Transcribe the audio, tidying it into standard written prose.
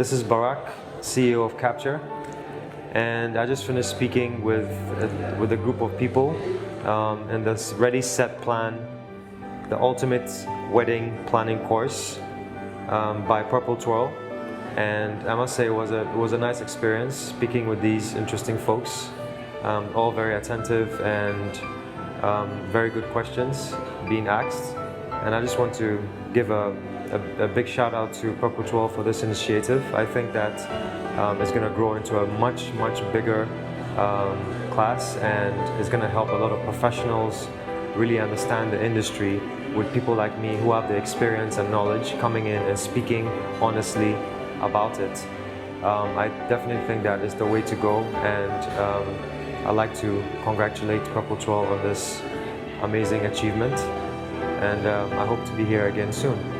This is Barak, CEO of Capture, and I just finished speaking with a group of people in this Ready, Set, Plan, the ultimate wedding planning course by Purple Twirl. And I must say it was a nice experience speaking with these interesting folks, all very attentive and very good questions being asked. And I just want to give a big shout out to Purple Twirl for this initiative. I think that it's going to grow into a much bigger class, and it's going to help a lot of professionals really understand the industry with people like me who have the experience and knowledge coming in and speaking honestly about it. I definitely think that is the way to go, and I'd like to congratulate Purple Twirl on this amazing achievement, and I hope to be here again soon.